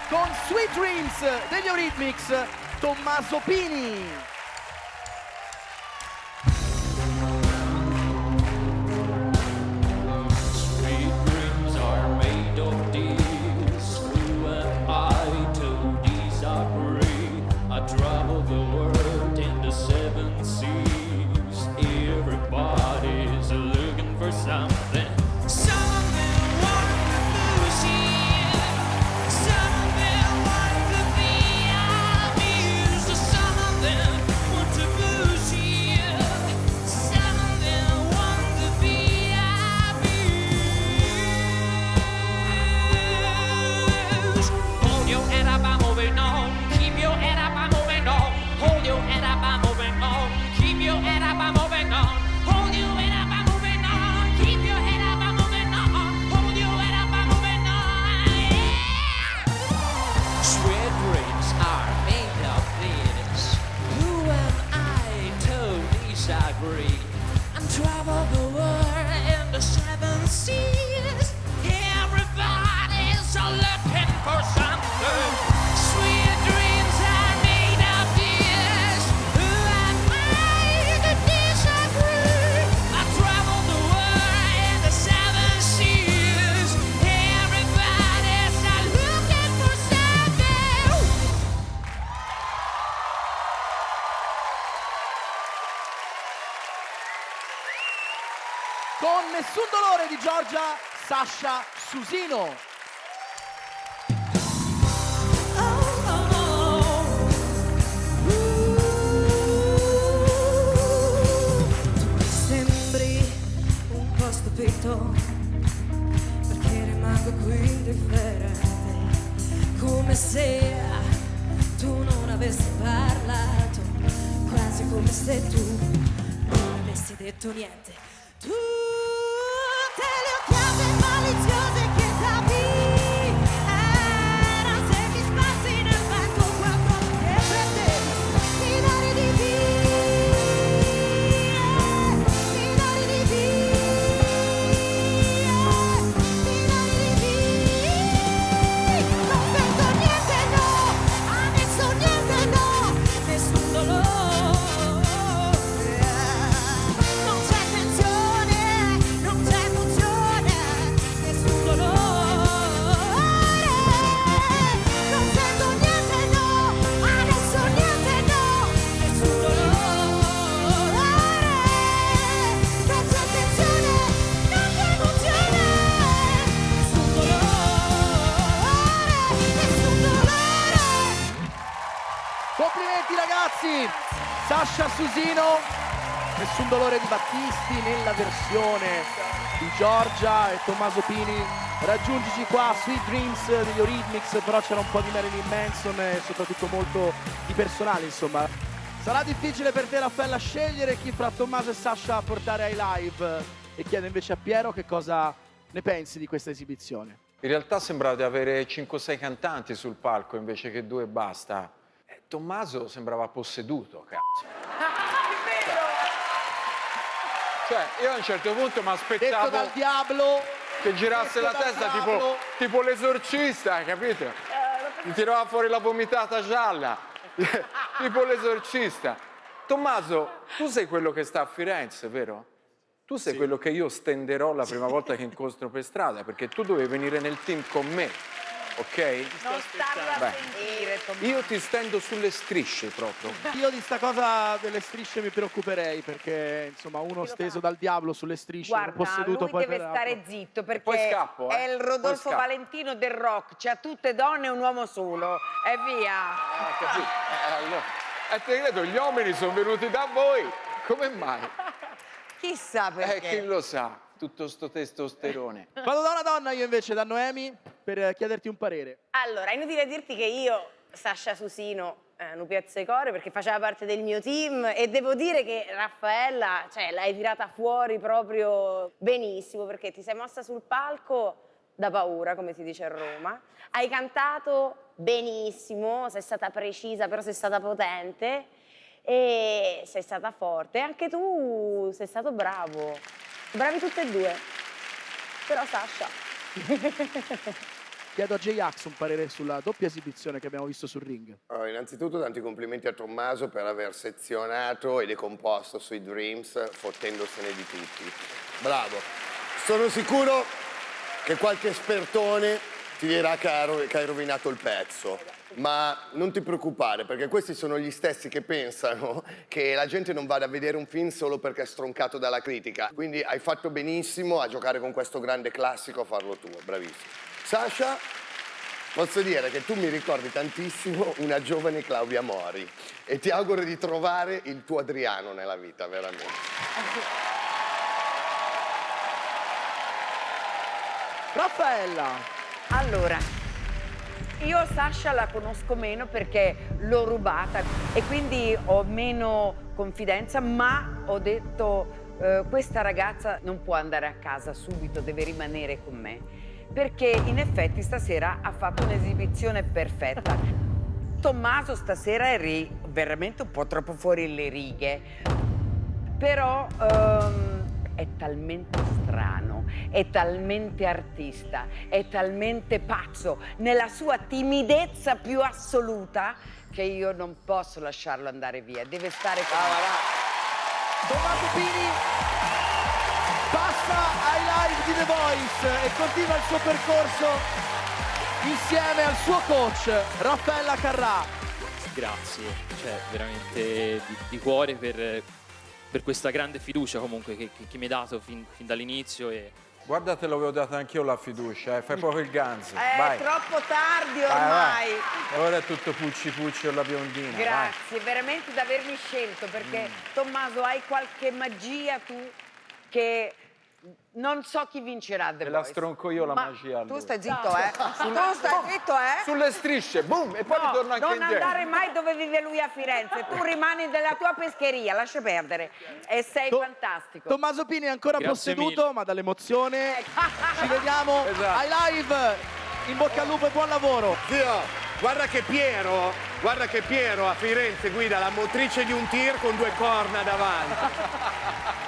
con Sweet Dreams degli Eurythmics, Tommaso Pini. Con Nessun dolore di Giorgia, Sasha Susino. Sembri un po' stupito perché rimango qui indifferente, come se tu non avessi parlato, quasi come se tu non avessi detto niente. Tutte le occhiate maliziose che davi erano secchi spazi nel vento, quando che prendevi di dare di non sento niente, no, adesso niente, no, nessun dolore. Complimenti ragazzi! Sasha Susino, Nessun dolore di Battisti nella versione di Giorgia, e Tommaso Pini. Raggiungici qua, Sweet Dreams degli Eurythmics, però c'era un po' di Marilyn Manson e soprattutto molto di personale, insomma. Sarà difficile per te, Raffaella, scegliere chi fra Tommaso e Sasha portare ai live, e chiedo invece a Piero che cosa ne pensi di questa esibizione. In realtà sembrava di avere 5-6 cantanti sul palco invece che 2 e basta. Tommaso sembrava posseduto, cazzo. Cioè, io a un certo punto mi Detto aspettavo dal diavolo, che girasse la testa tipo l'esorcista, capito? Mi tirava fuori la vomitata gialla, tipo l'esorcista. Tommaso, tu sei quello che sta a Firenze, vero? Tu sei quello che io stenderò la prima volta che incontro per strada, perché tu dovevi venire nel team con me, ok? Non starla a sentire, Tommaso. Io ti stendo sulle strisce proprio. io di sta cosa delle strisce mi preoccuperei, perché insomma uno steso dal diavolo sulle strisce, un Guarda, posseduto lui poi deve per stare zitto perché poi scappo, è il Poi Rodolfo scappo. Valentino del rock, c'ha tutte donne e un uomo solo, e via. Capito? Allora, te credo, gli uomini sono venuti da voi, come mai? Chissà perché. Chi lo sa, tutto sto testosterone. Vado da una donna io invece, da Noemi, per chiederti un parere. Allora, è inutile dirti che io, Sasha Susino, non piazza i cori perché faceva parte del mio team, e devo dire che Raffaella, cioè, l'hai tirata fuori proprio benissimo, perché ti sei mossa sul palco da paura, come si dice a Roma, hai cantato benissimo, sei stata precisa, però sei stata potente e sei stata forte, e anche tu sei stato bravo, bravi tutte e due, però Sasha. Chiedo a J-Ax un parere sulla doppia esibizione che abbiamo visto sul ring. Innanzitutto tanti complimenti a Tommaso per aver sezionato e decomposto sui Dreams, fottendosene di tutti. Bravo. Sono sicuro che qualche espertone ti dirà che hai rovinato il pezzo. Ma non ti preoccupare, perché questi sono gli stessi che pensano che la gente non vada a vedere un film solo perché è stroncato dalla critica. Quindi hai fatto benissimo a giocare con questo grande classico, a farlo tuo. Bravissimo. Sasha, posso dire che tu mi ricordi tantissimo una giovane Claudia Mori e ti auguro di trovare il tuo Adriano nella vita, veramente. Raffaella! Allora, io Sasha la conosco meno perché l'ho rubata e quindi ho meno confidenza, ma ho detto questa ragazza non può andare a casa subito, deve rimanere con me. Perché in effetti stasera ha fatto un'esibizione perfetta. Tommaso stasera eri veramente un po' troppo fuori le righe, però è talmente strano, è talmente artista, è talmente pazzo, nella sua timidezza più assoluta, che io non posso lasciarlo andare via, deve stare con me. Tommaso Pini passa ai live di The Voice e continua il suo percorso insieme al suo coach Raffaella Carrà. Grazie, cioè veramente di cuore per questa grande fiducia comunque che mi hai dato fin dall'inizio. Guarda, te l'avevo data anch'io la fiducia, fai proprio il ganzo. È troppo tardi ormai. E ora è tutto Pucci Pucci o la biondina. Grazie, veramente di avermi scelto, perché Tommaso hai qualche magia tu che non so chi vincerà The Te la Voice. stronco io la Ma magia. tu stai zitto, eh? Tu stai zitto, eh? Sulle strisce, boom, e poi No, ritorno anche non indietro. andare mai dove vive lui a Firenze, tu rimani nella tua pescheria, lascia perdere. E sei fantastico. Tommaso Pini è ancora Grazie posseduto, mille. ma dall'emozione. Ci vediamo Esatto. ai live. In bocca al lupo e buon lavoro. Zio, guarda che Piero a Firenze guida la motrice di un tir con 2 corna davanti.